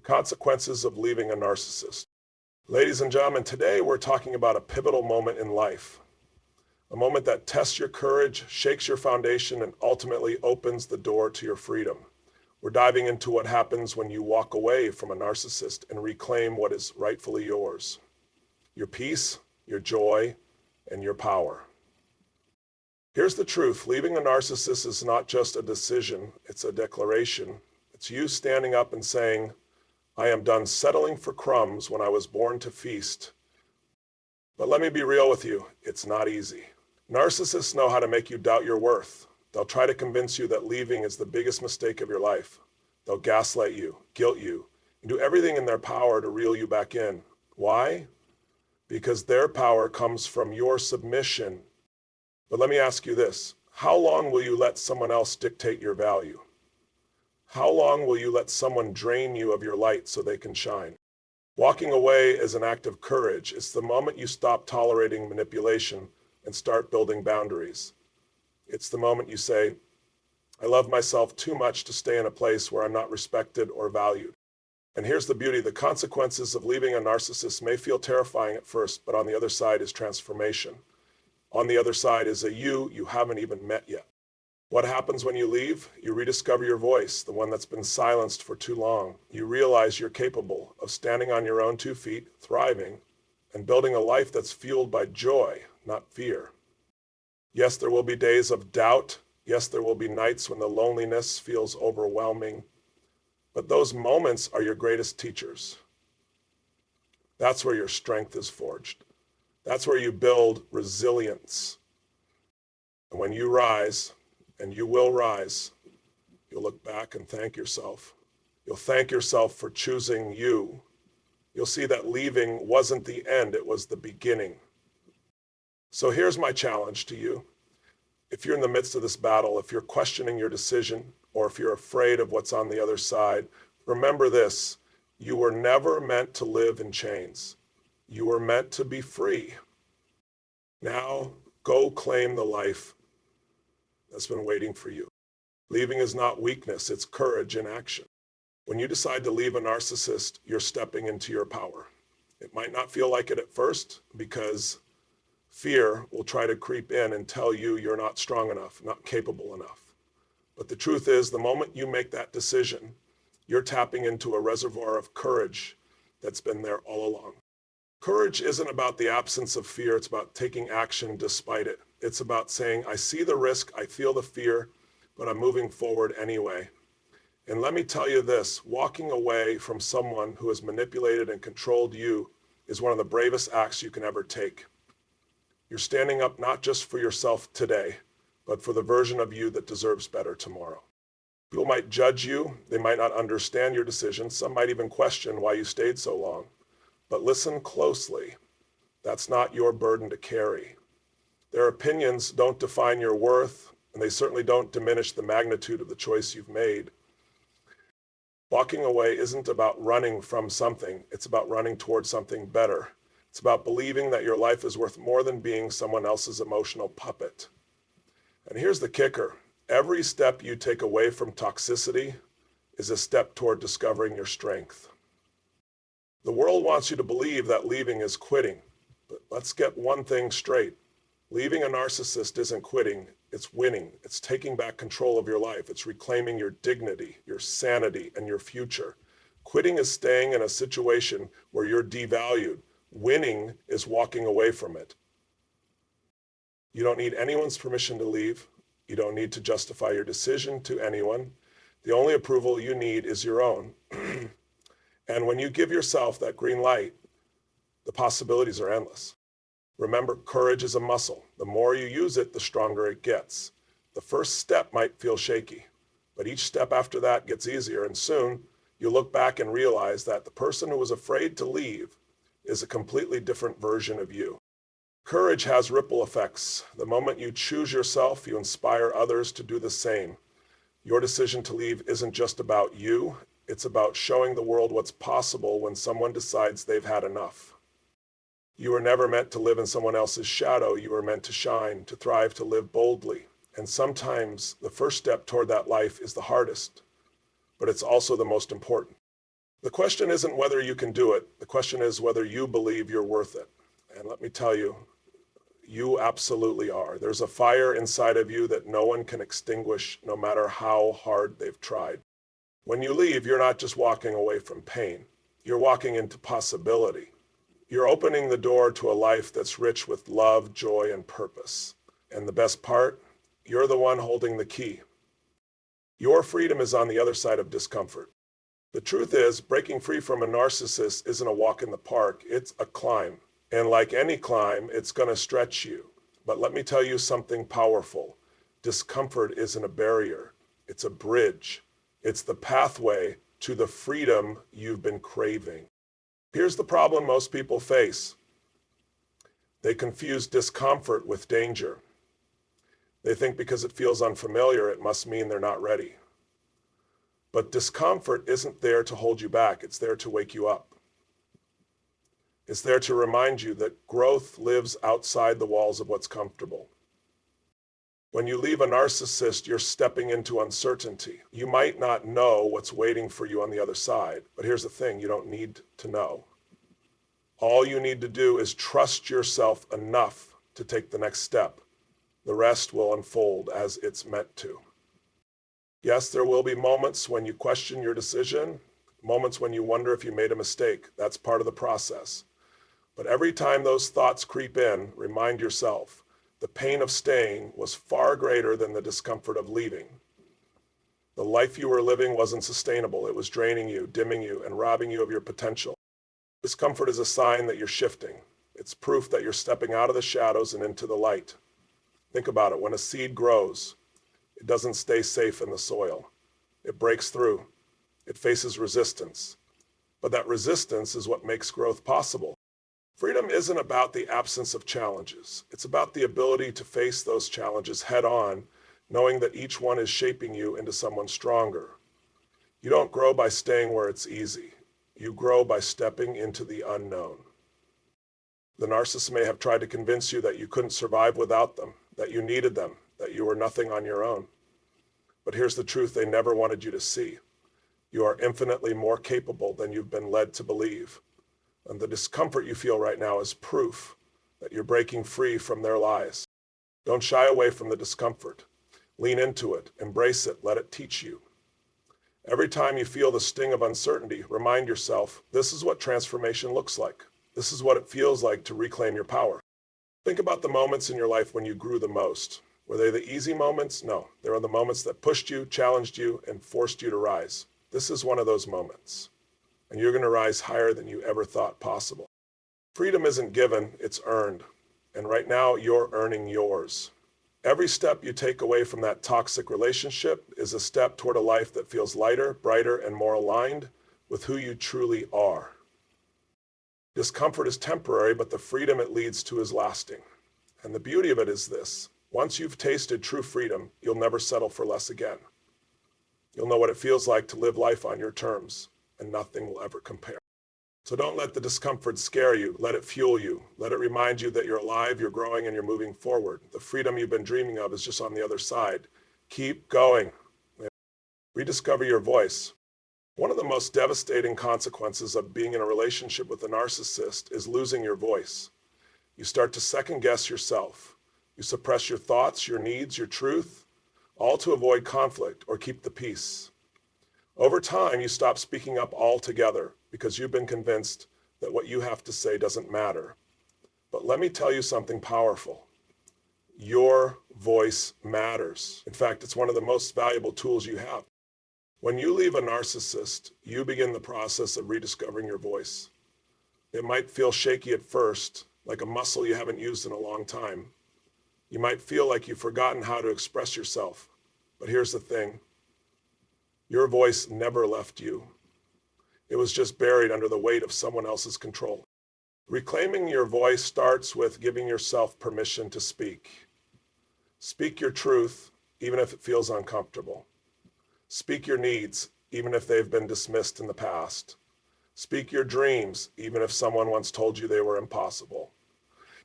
consequences of leaving a narcissist. Ladies and gentlemen, today we're talking about a pivotal moment in life. A moment that tests your courage, shakes your foundation, and ultimately opens the door to your freedom. We're diving into what happens when you walk away from a narcissist and reclaim what is rightfully yours. Your peace, your joy, and your power. Here's the truth. Leaving a narcissist is not just a decision, it's a declaration. It's you standing up and saying, I am done settling for crumbs when I was born to feast. But let me be real with you, it's not easy. Narcissists know how to make you doubt your worth. They'll try to convince you that leaving is the biggest mistake of your life. They'll gaslight you, guilt you, and do everything in their power to reel you back in. Why? Because their power comes from your submission. But let me ask you this, how long will you let someone else dictate your value? How long will you let someone drain you of your light so they can shine? Walking away is an act of courage. It's the moment you stop tolerating manipulation and start building boundaries. It's the moment you say, I love myself too much to stay in a place where I'm not respected or valued. And here's the beauty, the consequences of leaving a narcissist may feel terrifying at first, but on the other side is transformation. On the other side is a you haven't even met yet. What happens when you leave? You rediscover your voice, the one that's been silenced for too long. You realize you're capable of standing on your own 2 feet, thriving, and building a life that's fueled by joy, not fear. Yes, there will be days of doubt. Yes, there will be nights when the loneliness feels overwhelming. But those moments are your greatest teachers. That's where your strength is forged. That's where you build resilience. And when you rise, and you will rise, you'll look back and thank yourself. You'll thank yourself for choosing you. You'll see that leaving wasn't the end, it was the beginning. So here's my challenge to you. If you're in the midst of this battle, if you're questioning your decision, or if you're afraid of what's on the other side, remember this, you were never meant to live in chains. You were meant to be free. Now, go claim the life that's been waiting for you. Leaving is not weakness, it's courage in action. When you decide to leave a narcissist, you're stepping into your power. It might not feel like it at first because fear will try to creep in and tell you you're not strong enough, not capable enough. But the truth is, the moment you make that decision, you're tapping into a reservoir of courage that's been there all along. Courage isn't about the absence of fear, it's about taking action despite it. It's about saying, I see the risk, I feel the fear, but I'm moving forward anyway. And let me tell you this, walking away from someone who has manipulated and controlled you is one of the bravest acts you can ever take. You're standing up not just for yourself today, but for the version of you that deserves better tomorrow. People might judge you, they might not understand your decision, some might even question why you stayed so long. But listen closely, that's not your burden to carry. Their opinions don't define your worth, and they certainly don't diminish the magnitude of the choice you've made. Walking away isn't about running from something, it's about running towards something better. It's about believing that your life is worth more than being someone else's emotional puppet. And here's the kicker, every step you take away from toxicity is a step toward discovering your strength. The world wants you to believe that leaving is quitting, but let's get one thing straight. Leaving a narcissist isn't quitting, it's winning. It's taking back control of your life. It's reclaiming your dignity, your sanity, and your future. Quitting is staying in a situation where you're devalued. Winning is walking away from it. You don't need anyone's permission to leave. You don't need to justify your decision to anyone. The only approval you need is your own. And when you give yourself that green light, the possibilities are endless. Remember, courage is a muscle. The more you use it, the stronger it gets. The first step might feel shaky, but each step after that gets easier, and soon you look back and realize that the person who was afraid to leave is a completely different version of you. Courage has ripple effects. The moment you choose yourself, you inspire others to do the same. Your decision to leave isn't just about you, it's about showing the world what's possible when someone decides they've had enough. You were never meant to live in someone else's shadow. You were meant to shine, to thrive, to live boldly. And sometimes the first step toward that life is the hardest, but it's also the most important. The question isn't whether you can do it. The question is whether you believe you're worth it. And let me tell you, you absolutely are. There's a fire inside of you that no one can extinguish, no matter how hard they've tried. When you leave, you're not just walking away from pain. You're walking into possibility. You're opening the door to a life that's rich with love, joy, and purpose. And the best part, you're the one holding the key. Your freedom is on the other side of discomfort. The truth is, breaking free from a narcissist isn't a walk in the park, it's a climb. And like any climb, it's going to stretch you. But let me tell you something powerful. Discomfort isn't a barrier, it's a bridge. It's the pathway to the freedom you've been craving. Here's the problem most people face. They confuse discomfort with danger. They think because it feels unfamiliar, it must mean they're not ready. But discomfort isn't there to hold you back, it's there to wake you up. It's there to remind you that growth lives outside the walls of what's comfortable. When you leave a narcissist, you're stepping into uncertainty. You might not know what's waiting for you on the other side, but here's the thing, you don't need to know. All you need to do is trust yourself enough to take the next step. The rest will unfold as it's meant to. Yes, there will be moments when you question your decision, moments when you wonder if you made a mistake. That's part of the process. But every time those thoughts creep in, remind yourself, the pain of staying was far greater than the discomfort of leaving. The life you were living wasn't sustainable. It was draining you, dimming you, and robbing you of your potential. Discomfort is a sign that you're shifting. It's proof that you're stepping out of the shadows and into the light. Think about it. When a seed grows, it doesn't stay safe in the soil. It breaks through. It faces resistance. But that resistance is what makes growth possible. Freedom isn't about the absence of challenges. It's about the ability to face those challenges head on, knowing that each one is shaping you into someone stronger. You don't grow by staying where it's easy. You grow by stepping into the unknown. The narcissist may have tried to convince you that you couldn't survive without them, that you needed them, that you were nothing on your own. But here's the truth they never wanted you to see. You are infinitely more capable than you've been led to believe. And the discomfort you feel right now is proof that you're breaking free from their lies. Don't shy away from the discomfort. Lean into it, embrace it, let it teach you. Every time you feel the sting of uncertainty, remind yourself, this is what transformation looks like. This is what it feels like to reclaim your power. Think about the moments in your life when you grew the most. Were they the easy moments? No, they were the moments that pushed you, challenged you, and forced you to rise. This is one of those moments. And you're going to rise higher than you ever thought possible. Freedom isn't given, it's earned. And right now, you're earning yours. Every step you take away from that toxic relationship is a step toward a life that feels lighter, brighter, and more aligned with who you truly are. Discomfort is temporary, but the freedom it leads to is lasting. And the beauty of it is this. Once you've tasted true freedom, you'll never settle for less again. You'll know what it feels like to live life on your terms, and nothing will ever compare. So don't let the discomfort scare you. Let it fuel you. Let it remind you that you're alive, you're growing, and you're moving forward. The freedom you've been dreaming of is just on the other side. Keep going. Rediscover your voice. One of the most devastating consequences of being in a relationship with a narcissist is losing your voice. You start to second guess yourself. You suppress your thoughts, your needs, your truth, all to avoid conflict or keep the peace. Over time, you stop speaking up altogether because you've been convinced that what you have to say doesn't matter. But let me tell you something powerful. Your voice matters. In fact, it's one of the most valuable tools you have. When you leave a narcissist, you begin the process of rediscovering your voice. It might feel shaky at first, like a muscle you haven't used in a long time. You might feel like you've forgotten how to express yourself. But here's the thing. Your voice never left you. It was just buried under the weight of someone else's control. Reclaiming your voice starts with giving yourself permission to speak. Speak your truth, even if it feels uncomfortable. Speak your needs, even if they've been dismissed in the past. Speak your dreams, even if someone once told you they were impossible.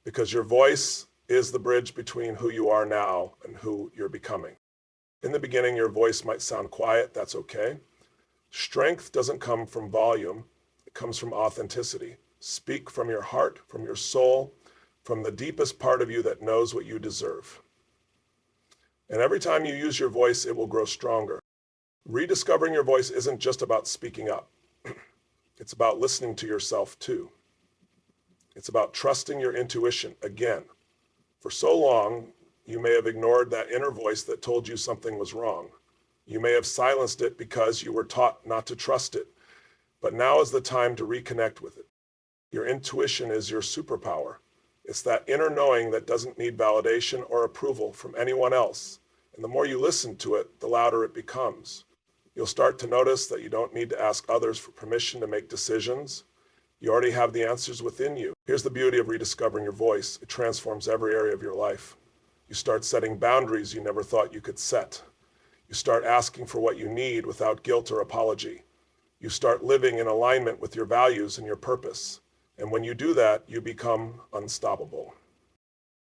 Because your voice is the bridge between who you are now and who you're becoming. In the beginning, your voice might sound quiet, that's okay. Strength doesn't come from volume, it comes from authenticity. Speak from your heart, from your soul, from the deepest part of you that knows what you deserve. And every time you use your voice, it will grow stronger. Rediscovering your voice isn't just about speaking up. It's about listening to yourself too. It's about trusting your intuition again. For so long, you may have ignored that inner voice that told you something was wrong. You may have silenced it because you were taught not to trust it. But now is the time to reconnect with it. Your intuition is your superpower. It's that inner knowing that doesn't need validation or approval from anyone else. And the more you listen to it, the louder it becomes. You'll start to notice that you don't need to ask others for permission to make decisions. You already have the answers within you. Here's the beauty of rediscovering your voice. It transforms every area of your life. You start setting boundaries you never thought you could set. You start asking for what you need without guilt or apology. You start living in alignment with your values and your purpose. And when you do that, you become unstoppable.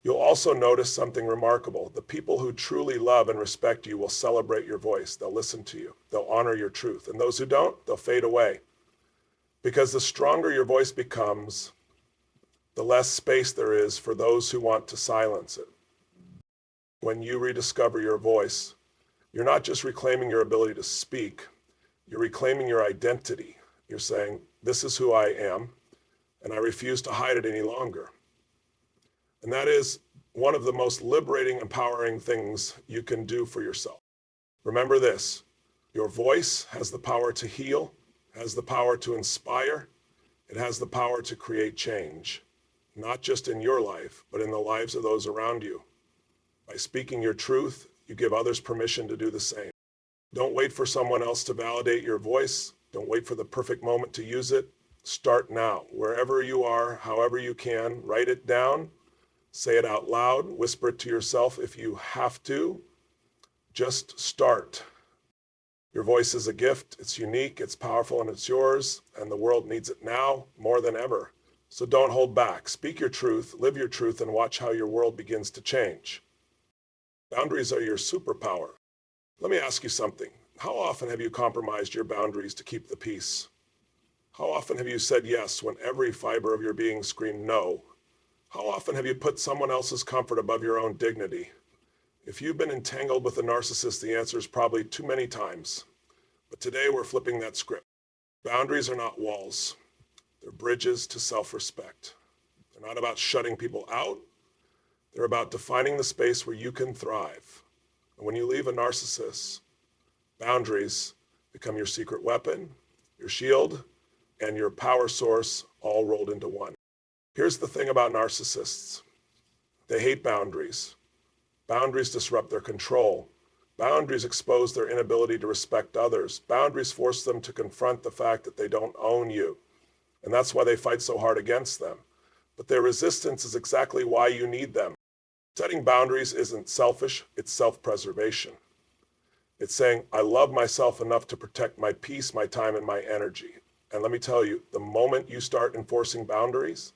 You'll also notice something remarkable. The people who truly love and respect you will celebrate your voice. They'll listen to you. They'll honor your truth. And those who don't, they'll fade away. Because the stronger your voice becomes, the less space there is for those who want to silence it. When you rediscover your voice, you're not just reclaiming your ability to speak, you're reclaiming your identity. You're saying, this is who I am, and I refuse to hide it any longer. And that is one of the most liberating, empowering things you can do for yourself. Remember this, your voice has the power to heal, has the power to inspire, it has the power to create change, not just in your life, but in the lives of those around you. By speaking your truth, you give others permission to do the same. Don't wait for someone else to validate your voice. Don't wait for the perfect moment to use it. Start now, wherever you are, however you can. Write it down, say it out loud, whisper it to yourself if you have to. Just start. Your voice is a gift. It's unique, it's powerful, and it's yours. And the world needs it now more than ever. So don't hold back. Speak your truth, live your truth, and watch how your world begins to change. Boundaries are your superpower. Let me ask you something. How often have you compromised your boundaries to keep the peace? How often have you said yes when every fiber of your being screamed no? How often have you put someone else's comfort above your own dignity? If you've been entangled with a narcissist, the answer is probably too many times. But today we're flipping that script. Boundaries are not walls. They're bridges to self-respect. They're not about shutting people out. They're about defining the space where you can thrive. And when you leave a narcissist, boundaries become your secret weapon, your shield, and your power source all rolled into one. Here's the thing about narcissists. They hate boundaries. Boundaries disrupt their control. Boundaries expose their inability to respect others. Boundaries force them to confront the fact that they don't own you. And that's why they fight so hard against them. But their resistance is exactly why you need them. Setting boundaries isn't selfish, it's self-preservation. It's saying, I love myself enough to protect my peace, my time, and my energy. And let me tell you, the moment you start enforcing boundaries,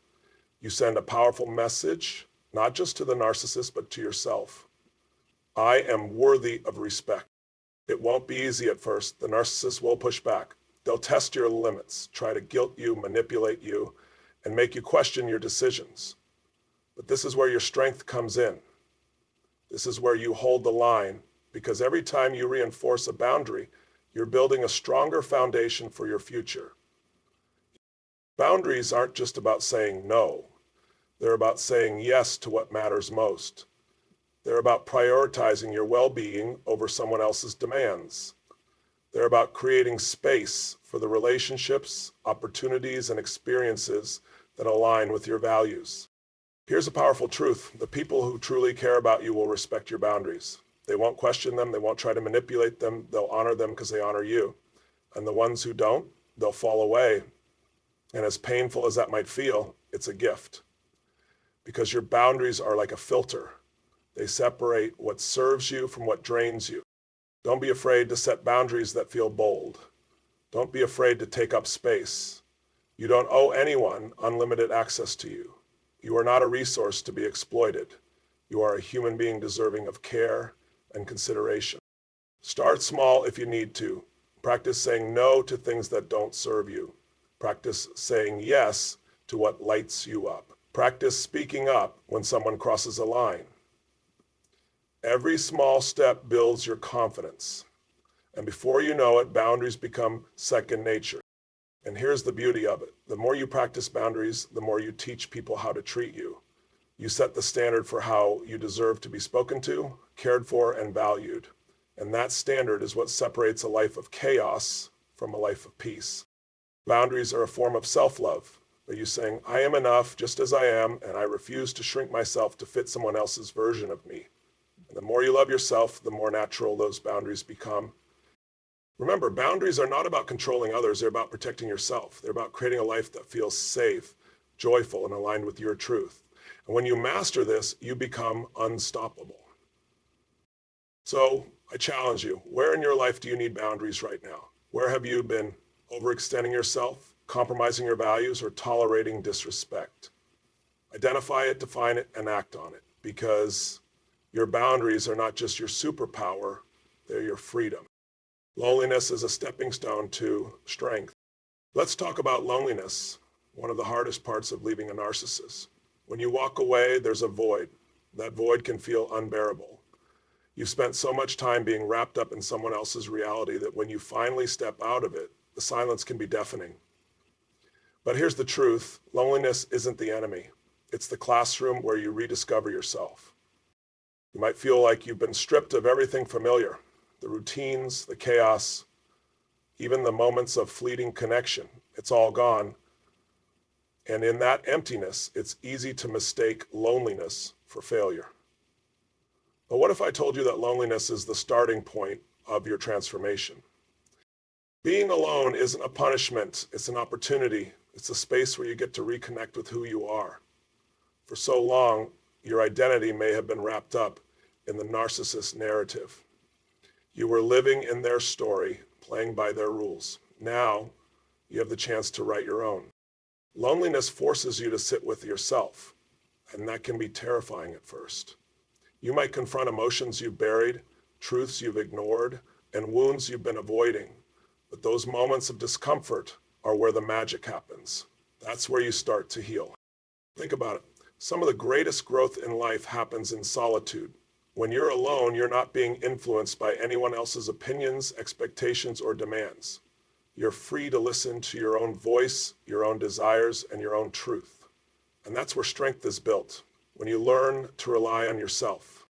you send a powerful message, not just to the narcissist, but to yourself. I am worthy of respect. It won't be easy at first. The narcissist will push back. They'll test your limits, try to guilt you, manipulate you, and make you question your decisions. But this is where your strength comes in. This is where you hold the line, because every time you reinforce a boundary, you're building a stronger foundation for your future. Boundaries aren't just about saying no. They're about saying yes to what matters most. They're about prioritizing your well-being over someone else's demands. They're about creating space for the relationships, opportunities, and experiences that align with your values. Here's a powerful truth. The people who truly care about you will respect your boundaries. They won't question them. They won't try to manipulate them. They'll honor them because they honor you. And the ones who don't, they'll fall away. And as painful as that might feel, it's a gift. Because your boundaries are like a filter. They separate what serves you from what drains you. Don't be afraid to set boundaries that feel bold. Don't be afraid to take up space. You don't owe anyone unlimited access to you. You are not a resource to be exploited. You are a human being deserving of care and consideration. Start small if you need to. Practice saying no to things that don't serve you. Practice saying yes to what lights you up. Practice speaking up when someone crosses a line. Every small step builds your confidence. And before you know it, boundaries become second nature. And here's the beauty of it. The more you practice boundaries, the more you teach people how to treat you. You set the standard for how you deserve to be spoken to, cared for, and valued. And that standard is what separates a life of chaos from a life of peace. Boundaries are a form of self-love. Are you saying, I am enough just as I am, and I refuse to shrink myself to fit someone else's version of me? And the more you love yourself, the more natural those boundaries become. Remember, boundaries are not about controlling others. They're about protecting yourself. They're about creating a life that feels safe, joyful, and aligned with your truth. And when you master this, you become unstoppable. So I challenge you, where in your life do you need boundaries right now? Where have you been overextending yourself, compromising your values, or tolerating disrespect? Identify it, define it, and act on it, because your boundaries are not just your superpower, they're your freedom. Loneliness is a stepping stone to strength. Let's talk about loneliness, one of the hardest parts of leaving a narcissist. When you walk away, there's a void. That void can feel unbearable. You've spent so much time being wrapped up in someone else's reality that when you finally step out of it, the silence can be deafening. But here's the truth. Loneliness isn't the enemy. It's the classroom where you rediscover yourself. You might feel like you've been stripped of everything familiar, the routines, the chaos, even the moments of fleeting connection. It's all gone. And in that emptiness, it's easy to mistake loneliness for failure. But what if I told you that loneliness is the starting point of your transformation? Being alone isn't a punishment, it's an opportunity. It's a space where you get to reconnect with who you are. For so long, your identity may have been wrapped up in the narcissist narrative. You were living in their story, playing by their rules. Now, you have the chance to write your own. Loneliness forces you to sit with yourself, and that can be terrifying at first. You might confront emotions you've buried, truths you've ignored, and wounds you've been avoiding. But those moments of discomfort are where the magic happens. That's where you start to heal. Think about it. Some of the greatest growth in life happens in solitude. When you're alone, you're not being influenced by anyone else's opinions, expectations, or demands. You're free to listen to your own voice, your own desires, and your own truth. And that's where strength is built, when you learn to rely on yourself.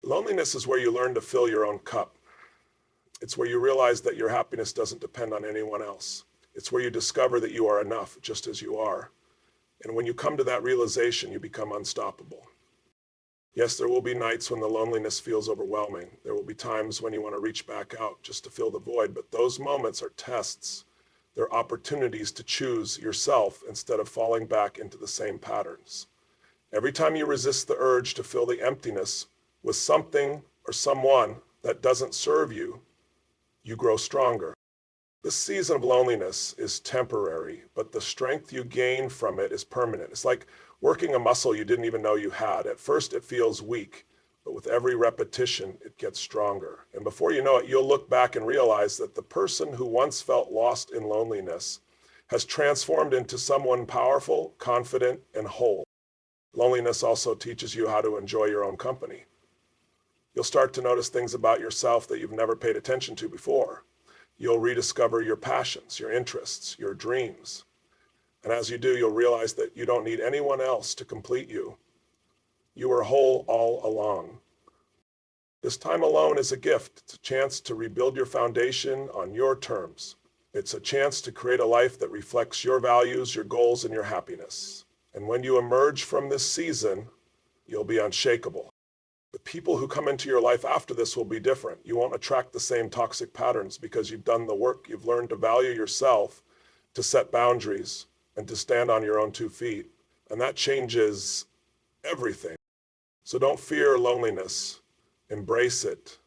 Loneliness is where you learn to fill your own cup. It's where you realize that your happiness doesn't depend on anyone else. It's where you discover that you are enough just as you are. And when you come to that realization, you become unstoppable. Yes, there will be nights when the loneliness feels overwhelming. There will be times when you want to reach back out just to fill the void, but those moments are tests. They're opportunities to choose yourself instead of falling back into the same patterns. Every time you resist the urge to fill the emptiness with something or someone that doesn't serve you, you grow stronger. This season of loneliness is temporary, but the strength you gain from it is permanent. It's like working a muscle you didn't even know you had. At first it feels weak, but with every repetition, it gets stronger. And before you know it, you'll look back and realize that the person who once felt lost in loneliness has transformed into someone powerful, confident, and whole. Loneliness also teaches you how to enjoy your own company. You'll start to notice things about yourself that you've never paid attention to before. You'll rediscover your passions, your interests, your dreams. And as you do, you'll realize that you don't need anyone else to complete you. You are whole all along. This time alone is a gift. It's a chance to rebuild your foundation on your terms. It's a chance to create a life that reflects your values, your goals, and your happiness. And when you emerge from this season, you'll be unshakable. The people who come into your life after this will be different. You won't attract the same toxic patterns because you've done the work. You've learned to value yourself, to set boundaries, and to stand on your own 2 feet. And that changes everything. So don't fear loneliness. Embrace it.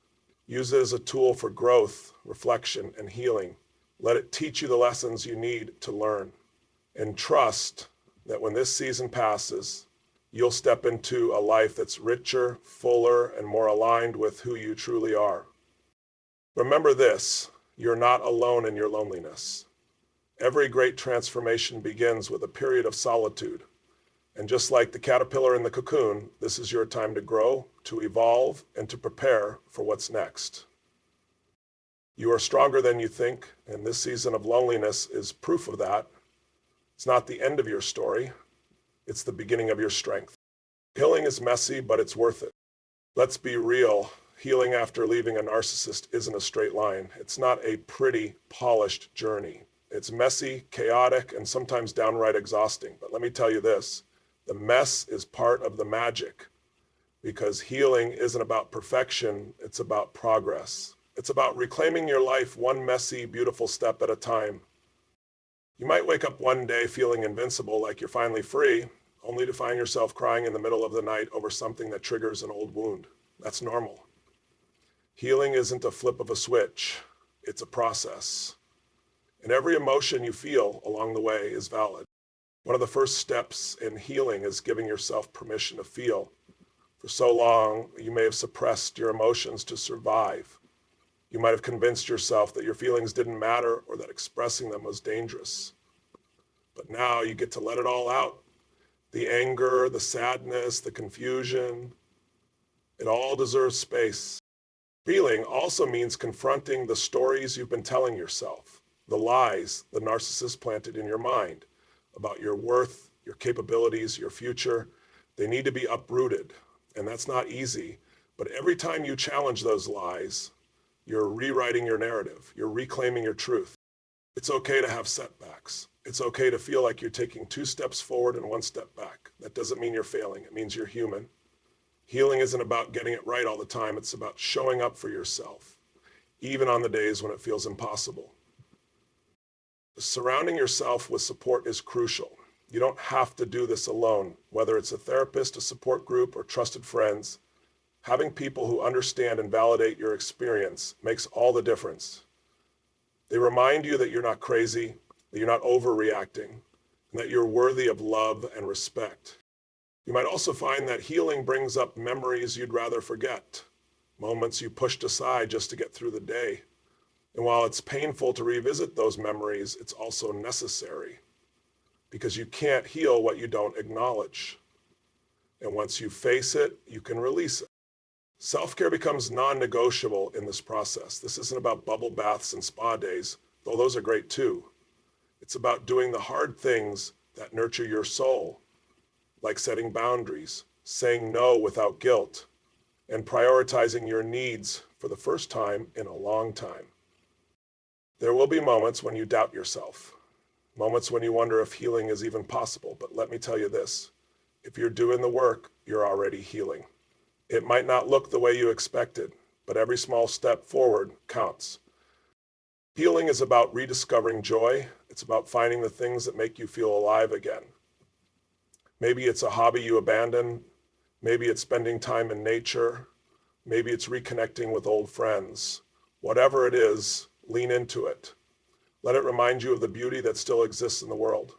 Use it as a tool for growth, reflection, and healing. Let it teach you the lessons you need to learn. And trust that when this season passes, you'll step into a life that's richer, fuller, and more aligned with who you truly are. Remember this, You're not alone in your loneliness. Every great transformation begins with a period of solitude. And just like the caterpillar in the cocoon, this is your time to grow, to evolve, and to prepare for what's next. You are stronger than you think, and this season of loneliness is proof of that. It's not the end of your story. It's the beginning of your strength. Healing is messy, but it's worth it. Let's be real. Healing after leaving a narcissist isn't a straight line. It's not a pretty, polished journey. It's messy, chaotic, and sometimes downright exhausting. But let me tell you this, the mess is part of the magic, because healing isn't about perfection, it's about progress. It's about reclaiming your life one messy, beautiful step at a time. You might wake up one day feeling invincible, like you're finally free, only to find yourself crying in the middle of the night over something that triggers an old wound. That's normal. Healing isn't a flip of a switch, it's a process. And every emotion you feel along the way is valid. One of the first steps in healing is giving yourself permission to feel. For so long, you may have suppressed your emotions to survive. You might have convinced yourself that your feelings didn't matter or that expressing them was dangerous. But now you get to let it all out. The anger, the sadness, the confusion, it all deserves space. Healing also means confronting the stories you've been telling yourself, the lies the narcissist planted in your mind about your worth, your capabilities, your future. They need to be uprooted, and that's not easy. But every time you challenge those lies, you're rewriting your narrative. You're reclaiming your truth. It's okay to have setbacks. It's okay to feel like you're taking 2 steps forward and 1 step back. That doesn't mean you're failing. It means you're human. Healing isn't about getting it right all the time. It's about showing up for yourself, even on the days when it feels impossible. Surrounding yourself with support is crucial. You don't have to do this alone, whether it's a therapist, a support group, or trusted friends. Having people who understand and validate your experience makes all the difference. They remind you that you're not crazy, that you're not overreacting, and that you're worthy of love and respect. You might also find that healing brings up memories you'd rather forget, moments you pushed aside just to get through the day. And while it's painful to revisit those memories, it's also necessary, because you can't heal what you don't acknowledge. And once you face it, you can release it. Self-care becomes non-negotiable in this process. This isn't about bubble baths and spa days, though those are great too. It's about doing the hard things that nurture your soul, like setting boundaries, saying no without guilt, and prioritizing your needs for the first time in a long time. There will be moments when you doubt yourself, moments when you wonder if healing is even possible. But let me tell you this, if you're doing the work, you're already healing. It might not look the way you expected, but every small step forward counts. Healing is about rediscovering joy. It's about finding the things that make you feel alive again. Maybe it's a hobby you abandoned. Maybe it's spending time in nature. Maybe it's reconnecting with old friends. Whatever it is, lean into it. Let it remind you of the beauty that still exists in the world.